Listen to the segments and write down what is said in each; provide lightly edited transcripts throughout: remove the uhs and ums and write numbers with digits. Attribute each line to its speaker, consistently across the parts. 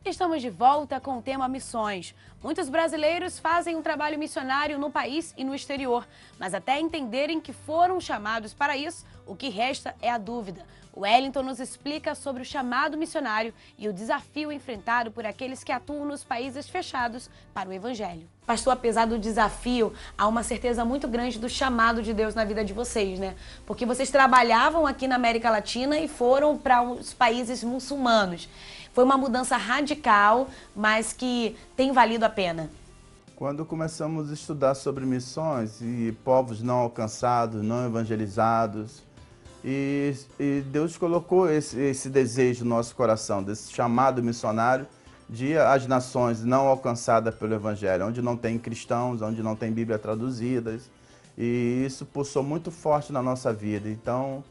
Speaker 1: Estamos de volta com o tema missões. Muitos brasileiros fazem um trabalho missionário no país e no exterior, mas até entenderem que foram chamados para isso, o que resta é a dúvida. O Wellington nos explica sobre o chamado missionário e o desafio enfrentado por aqueles que atuam nos países fechados para o Evangelho. Pastor, apesar do desafio, há uma certeza muito grande do chamado de Deus na vida de vocês, né? Porque vocês trabalhavam aqui na América Latina e foram para os países muçulmanos. Foi uma mudança radical, mas que tem valido a pena.
Speaker 2: Quando começamos a estudar sobre missões e povos não alcançados, não evangelizados, e Deus colocou esse desejo no nosso coração, desse chamado missionário de as nações não alcançadas pelo Evangelho, onde não tem cristãos, onde não tem Bíblia traduzidas, e isso pulsou muito forte na nossa vida. Então,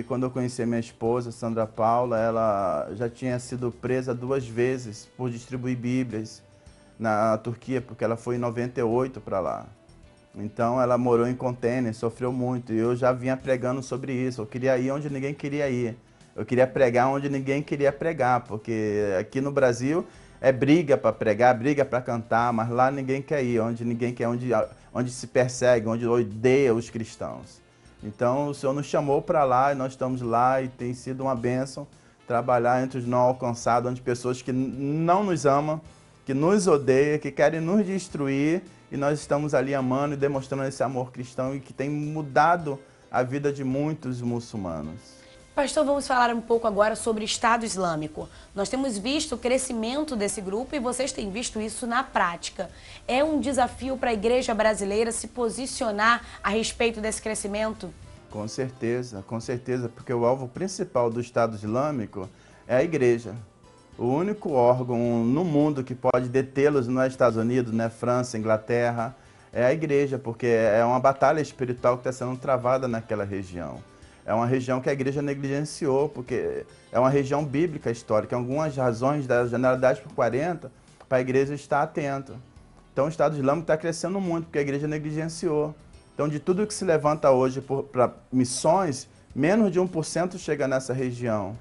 Speaker 2: quando eu conheci a minha esposa, Sandra Paula, ela já tinha sido presa 2 vezes por distribuir Bíblias na Turquia, porque ela foi em 98 para lá. Então ela morou em contêiner, sofreu muito, e eu já vinha pregando sobre isso. Eu queria ir onde ninguém queria ir. Eu queria pregar onde ninguém queria pregar, porque aqui no Brasil é briga para pregar, briga para cantar, mas lá ninguém quer ir, onde ninguém quer, onde se persegue, onde odeia os cristãos. Então o Senhor nos chamou para lá e nós estamos lá e tem sido uma bênção trabalhar entre os não alcançados, onde pessoas que não nos amam, que nos odeiam, que querem nos destruir, e nós estamos ali amando e demonstrando esse amor cristão e que tem mudado a vida de muitos muçulmanos.
Speaker 1: Pastor, vamos falar um pouco agora sobre o Estado Islâmico. Nós temos visto o crescimento desse grupo e vocês têm visto isso na prática. É um desafio para a igreja brasileira se posicionar a respeito desse crescimento?
Speaker 2: Com certeza, porque o alvo principal do Estado Islâmico é a igreja. O único órgão no mundo que pode detê-los não é Estados Unidos, não é França, Inglaterra, é a igreja, porque é uma batalha espiritual que está sendo travada naquela região. É uma região que a igreja negligenciou, porque é uma região bíblica histórica. Algumas razões da generalidade por 40 para a igreja estar atenta. Então o Estado Islâmico está crescendo muito, porque a igreja negligenciou. Então de tudo que se levanta hoje para missões, menos de 1% chega nessa região.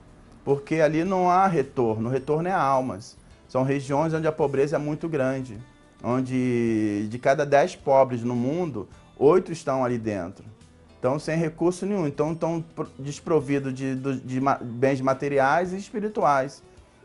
Speaker 2: Porque ali não há retorno, o retorno é almas. São regiões onde a pobreza é muito grande, onde de cada 10 pobres no mundo, 8 estão ali dentro. Então sem recurso nenhum, então estão desprovidos de bens materiais e espirituais.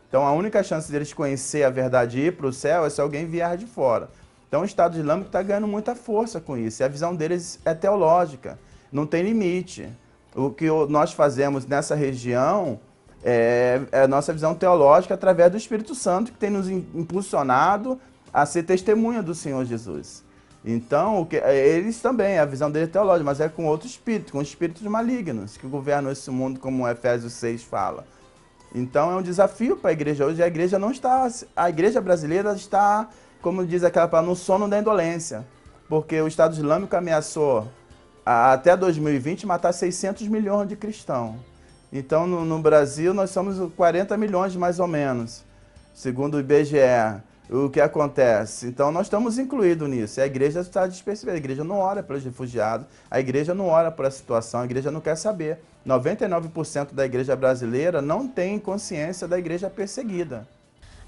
Speaker 2: Então a única chance deles conhecer a verdade e ir para o céu é se alguém vier de fora. Então o Estado Islâmico está ganhando muita força com isso, e a visão deles é teológica, não tem limite. O que nós fazemos nessa região é a nossa visão teológica através do Espírito Santo, que tem nos impulsionado a ser testemunha do Senhor Jesus. Então, eles também, a visão deles é teológica, mas é com outro espírito, com espíritos malignos, que governam esse mundo, como Efésios 6 fala. Então, é um desafio para a igreja hoje. A igreja brasileira está, como diz aquela palavra, no sono da indolência, porque o Estado Islâmico ameaçou, até 2020, matar 600 milhões de cristãos. Então, no Brasil, nós somos 40 milhões mais ou menos, segundo o IBGE. O que acontece? Então, nós estamos incluídos nisso. A igreja está despercebida. A igreja não ora pelos refugiados, a igreja não ora por essa situação, a igreja não quer saber. 99% da igreja brasileira não tem consciência da igreja perseguida.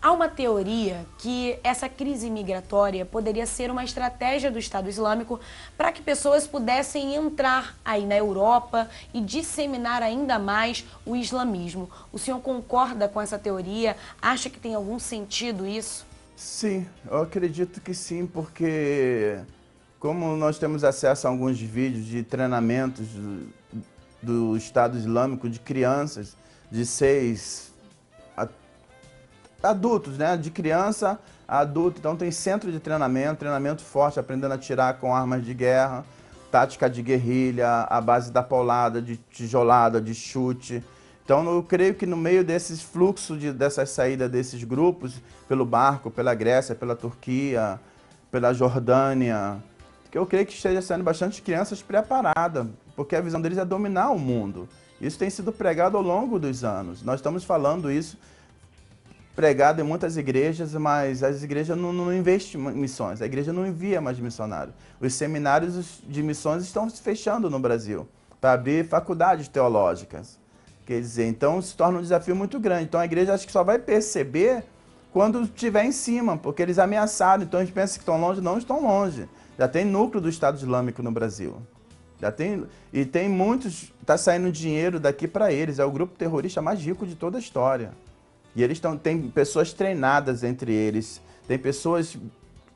Speaker 1: Há uma teoria que essa crise migratória poderia ser uma estratégia do Estado Islâmico para que pessoas pudessem entrar aí na Europa e disseminar ainda mais o islamismo. O senhor concorda com essa teoria? Acha que tem algum sentido isso?
Speaker 2: Sim, eu acredito que sim, porque como nós temos acesso a alguns vídeos de treinamentos do Estado Islâmico de crianças de 6 adultos, né? De criança a adulto, então tem centro de treinamento forte, aprendendo a atirar com armas de guerra, tática de guerrilha, a base da paulada, de tijolada, de chute. Então eu creio que no meio desses fluxos, dessas saídas desses grupos, pelo barco, pela Grécia, pela Turquia, pela Jordânia, que eu creio que esteja sendo bastante crianças preparadas, porque a visão deles é dominar o mundo. Isso tem sido pregado ao longo dos anos. Nós estamos falando isso pregado em muitas igrejas, mas as igrejas não investem em missões, a igreja não envia mais missionários. Os seminários de missões estão se fechando no Brasil para abrir faculdades teológicas. Quer dizer, então se torna um desafio muito grande. Então a igreja acho que só vai perceber quando estiver em cima, porque eles ameaçaram. Então a gente pensa que estão longe, não estão longe. Já tem núcleo do Estado Islâmico no Brasil. Já tem, e tem muitos, está saindo dinheiro daqui para eles. É o grupo terrorista mais rico de toda a história. E eles tem pessoas treinadas entre eles. Tem pessoas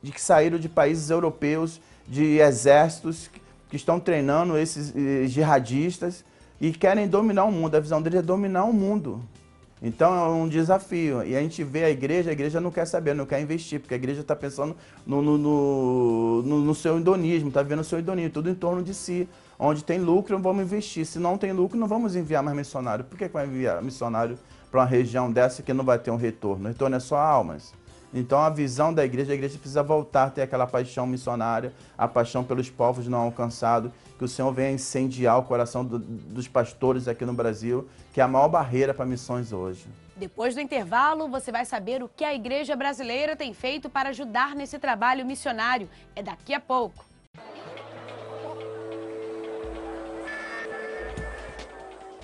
Speaker 2: que saíram de países europeus, de exércitos, que estão treinando esses jihadistas e querem dominar o mundo. A visão deles é dominar o mundo. Então é um desafio. E a gente vê a igreja não quer saber, não quer investir, porque a igreja está pensando no seu hedonismo, está vendo o seu hedonismo, tudo em torno de si. Onde tem lucro, vamos investir. Se não tem lucro, não vamos enviar mais missionário. Por que vai enviar missionário para uma região dessa que não vai ter um retorno? O retorno é só almas. Então a visão da igreja precisa voltar a ter aquela paixão missionária, a paixão pelos povos não alcançados, que o Senhor venha incendiar o coração dos pastores aqui no Brasil, que é a maior barreira para missões hoje.
Speaker 1: Depois do intervalo, você vai saber o que a igreja brasileira tem feito para ajudar nesse trabalho missionário. É daqui a pouco.